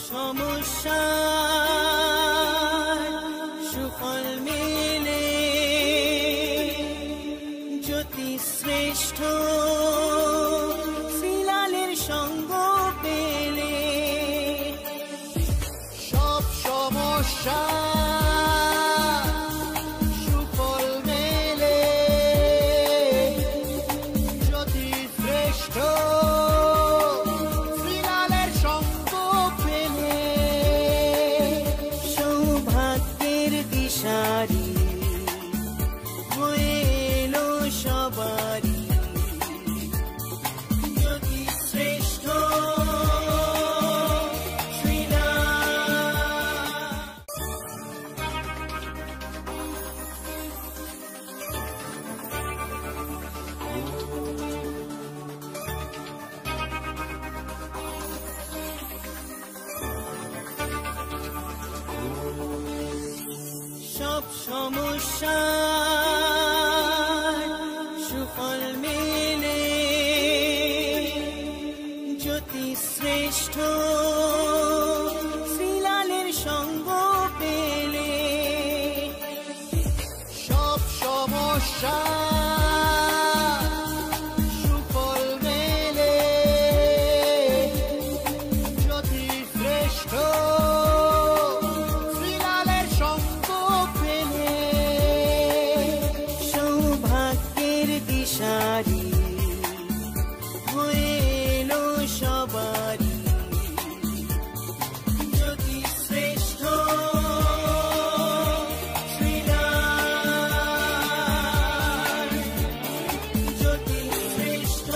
সমস্যা সুফল মেলে জ্যোতি শ্রেষ্ঠ শ্রীলালের সঙ্গ পেলে সব সমস্যা সুফল মেলে জ্যোতি শ্রেষ্ঠ শ্রীলালের সঙ্গ পেলে সৌভাগ্যের দিশারি হয়ে এলো সবারই জ্যোতি শ্রেষ্ঠ সব সমস্যা সুফল মেলে জ্যোতি শ্রেষ্ঠ শ্রীলালের সঙ্গ পেলে সব সমস্যা সুফল মেলে জ্যোতি শ্রেষ্ঠ শ্রীলালের সঙ্গ পেলে সৌভাগ্যের দিশারি হয়ে এলো সবারই জ্যোতি শ্রেষ্ঠ শ্রীলাল জ্যোতি শ্রেষ্ঠ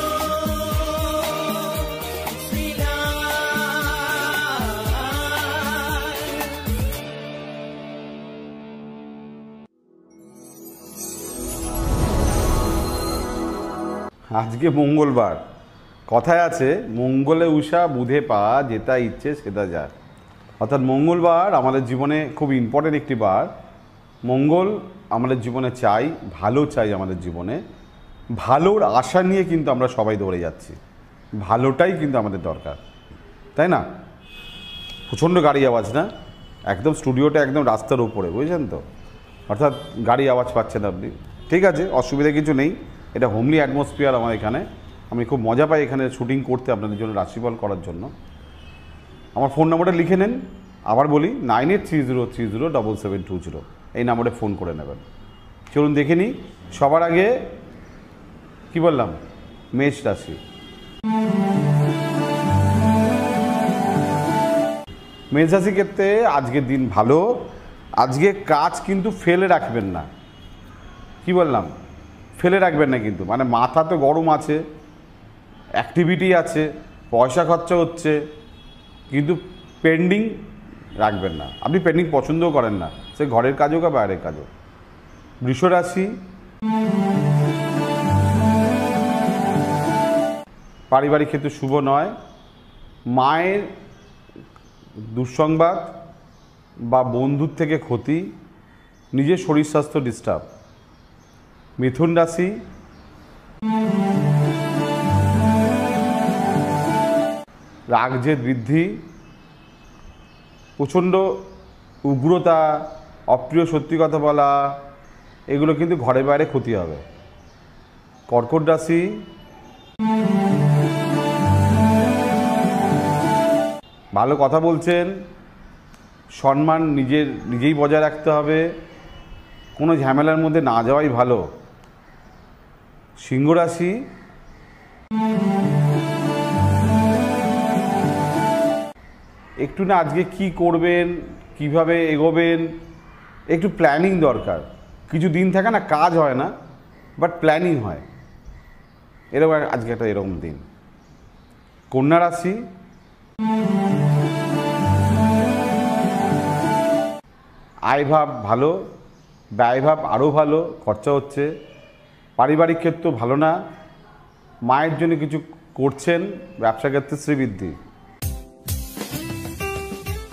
আজকে মঙ্গলবার, কথায় আছে মঙ্গলে উষা বুধে পা, যেটা ইচ্ছে সেটা যা। অর্থাৎ মঙ্গলবার আমাদের জীবনে খুব ইম্পর্টেন্ট একটি বার। মঙ্গল আমাদের জীবনে চাই, ভালো চাই আমাদের জীবনে। ভালোর আশা নিয়ে কিন্তু আমরা সবাই দৌড়ে যাচ্ছি, ভালোটাই কিন্তু আমাদের দরকার, তাই না? প্রচণ্ড গাড়ি আওয়াজ না? একদম স্টুডিওটা একদম রাস্তার উপরে, বুঝছেন তো? অর্থাৎ গাড়ি আওয়াজ পাচ্ছেন আপনি, ঠিক আছে, অসুবিধা কিছু নেই। এটা হোমলি অ্যাটমসফিয়ার আমার এখানে। আমি খুব মজা পাই এখানে শুটিং করতে, আপনাদের জন্য রাশিফল করার জন্য। আমার ফোন নম্বরটা লিখে নেন, আবার বলি 9830307720, এই নম্বরে ফোন করে নেবেন। চলুন দেখে নিই। সবার আগে কি বললাম, মেষ রাশি। মেষ রাশি ক্ষেত্রে আজকের দিন ভালো। আজকে কাজ কিন্তু ফেলে রাখবেন না। কি বললাম, ফেলে রাখবেন না কিন্তু, মানে মাথা তো গরম আছে, অ্যাক্টিভিটি আছে, পয়সা খরচা হচ্ছে, কিন্তু পেন্ডিং রাখবেন না। আপনি পেন্ডিং পছন্দও করেন না, সে ঘরের কাজ হোক বা বাইরের কাজ হোক। বৃষ রাশি, পারিবারিক ক্ষেত্রে শুভ নয়। মায়ের দুঃসংবাদ বা বন্ধুর থেকে ক্ষতি, নিজের শরীর স্বাস্থ্য ডিস্টার্ব। মিথুন রাশি, রাগ জেদ বৃদ্ধি, প্রচণ্ড উগ্রতা, অপ্রিয় সত্যি কথা বলা, এগুলো কিন্তু ঘরে বাইরে ক্ষতি হবে। কর্কট রাশি, ভালো কথা বলছেন, সম্মান নিজেই বজায় রাখতে হবে, কোনো ঝামেলার মধ্যে না যাওয়াই ভালো। সিংহ রাশি, একটু না আজকে কি করবেন, কিভাবে এগোবেন, একটু প্ল্যানিং দরকার। কিছু দিন থাকে না, কাজ হয় না, বাট প্ল্যানিং হয়। এরকম আজকে একটা এরকম দিন। কন্যা রাশি, আয়ভাব ভালো, ব্যয়ভাব আরও ভালো, খরচা হচ্ছে। পারিবারিক ক্ষেত্র ভালো না, মায়ের জন্য কিছু করছেন, ব্যবসা ক্ষেত্রে শ্রীবৃদ্ধি।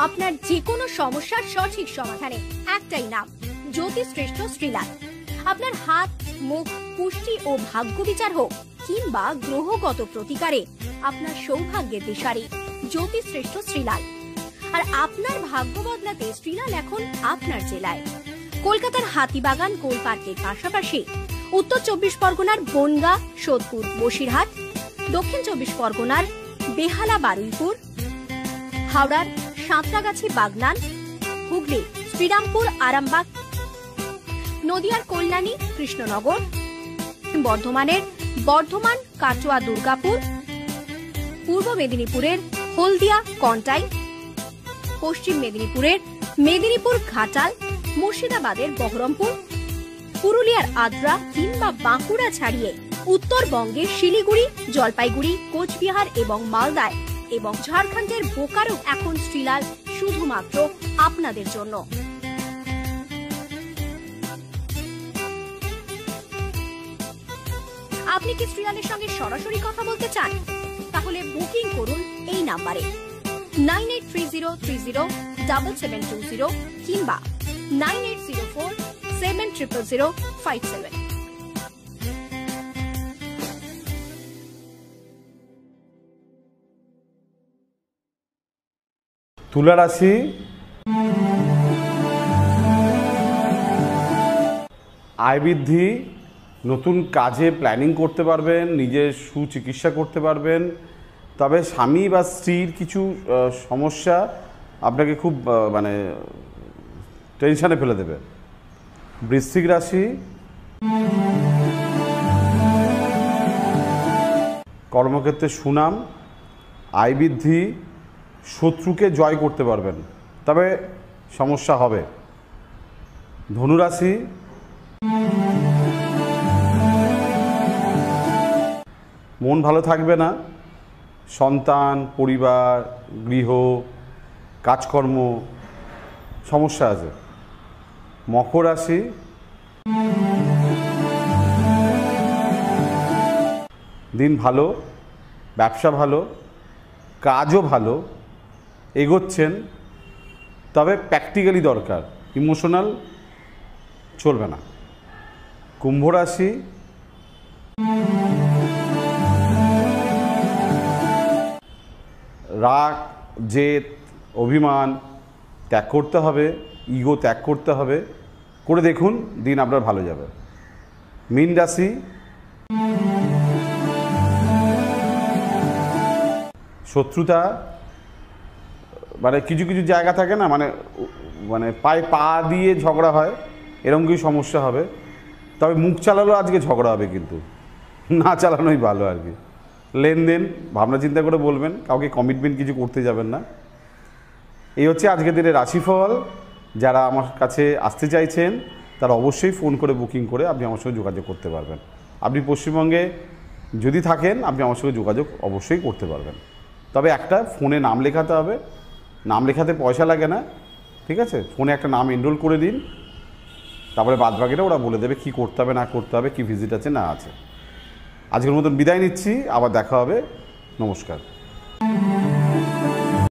আপনার যে কোনো সমস্যার সঠিক সমাধানে একটাই নাম, জ্যোতিশ্রেষ্ঠ শ্রীলাল। আপনার হাত, মুখ, পুষ্টি ও ভাগ্য বিচার হোক কিংবা গ্রহগত প্রতিকারে আপনার সৌভাগ্যের দিশারি জ্যোতিশ্রেষ্ঠ শ্রীলাল। আর আপনার ভাগ্য বদলাতে শ্রীলাল এখন আপনার জেলায়। কলকাতার হাতিবাগান কোল পার্কের পাশাপাশি উত্তর 24 পরগনার বনগা, সোদপুর, বসিরহাট, দক্ষিণ 24 পরগনার বেহালা, বারুইপুর, হাওড়ার সাঁতরাগাছি, বাগনান, হুগলি শ্রীরামপুর, আরামবাগ, নদিয়ার কল্যাণী, কৃষ্ণনগর, বর্ধমানের বর্ধমান, কাটোয়া, দুর্গাপুর, পূর্ব মেদিনীপুরের হলদিয়া, কন্টাই, পশ্চিম মেদিনীপুরের মেদিনীপুর, ঘাটাল, মুর্শিদাবাদের বহরমপুর, পুরুলিয়ার আদ্রা কিংবা বাঁকুড়া ছাড়িয়ে উত্তরবঙ্গের শিলিগুড়ি, জলপাইগুড়ি, কোচবিহার এবং মালদায় এবং ঝাড়খণ্ডের বোকারো এখন শ্রীলাল শুধুমাত্র আপনাদের জন্য। আপনি কি শ্রীলালের সঙ্গে সরাসরি কথা বলতে চান? তাহলে বুকিং করুন এই নাম্বারে 9830307720 কিংবা 9804700057। তুলা রাশি, আয় বৃদ্ধি, নতুন কাজে প্ল্যানিং করতে পারবেন, নিজের সুচিকিৎসা করতে পারবেন। তবে স্বামী বা স্ত্রীর কিছু সমস্যা আপনাকে খুব মানে টেনশানে ফেলে দেবে। বৃশ্চিক রাশি, কর্মক্ষেত্রে সুনাম, আয় বৃদ্ধি, শত্রুকে জয় করতে পারবেন, তবে সমস্যা হবে। ধনুরাশি, মন ভালো থাকবে না, সন্তান, পরিবার, গৃহ, কাজকর্ম সমস্যা আছে। মকর রাশি, দিন ভালো, ব্যবসা ভালো, কাজও ভালো, এগোচ্ছেন, তবে প্র্যাকটিক্যালি দরকার, ইমোশনাল চলবে না। কুম্ভ রাশি, রাগ, জেদ, অভিমান ত্যাগ করতে হবে, ইগো ত্যাগ করতে হবে, করে দেখুন দিন আপনার ভালো যাবে। মীন রাশি, শত্রুতা, মানে কিছু কিছু জায়গা থাকে না, মানে পায়ে পা দিয়ে ঝগড়া হয়, এরকম কিছু সমস্যা হবে। তবে মুখ চালালেও আজকে ঝগড়া হবে, কিন্তু না চালানোই ভালো আর কি। লেনদেন ভাবনা চিন্তা করে বলবেন, কাউকে কমিটমেন্ট কিছু করতে যাবেন না। এই হচ্ছে আজকের দিনের রাশিফল। যারা আমার কাছে আসতে চাইছেন তারা অবশ্যই ফোন করে বুকিং করে আপনি আমার সঙ্গে যোগাযোগ করতে পারবেন। আপনি পশ্চিমবঙ্গে যদি থাকেন আপনি আমার সঙ্গে যোগাযোগ অবশ্যই করতে পারবেন। তবে একটা ফোনে নাম লেখাতে হবে, নাম লেখাতে পয়সা লাগে না, ঠিক আছে? ফোনে একটা নাম এনরোল করে দিন, তারপরে বাদবাকিটা ওরা বলে দেবে কী করতে হবে না করতে হবে, কী ভিজিট আছে না আছে। আজকের মতন বিদায় নিচ্ছি, আবার দেখা হবে, নমস্কার।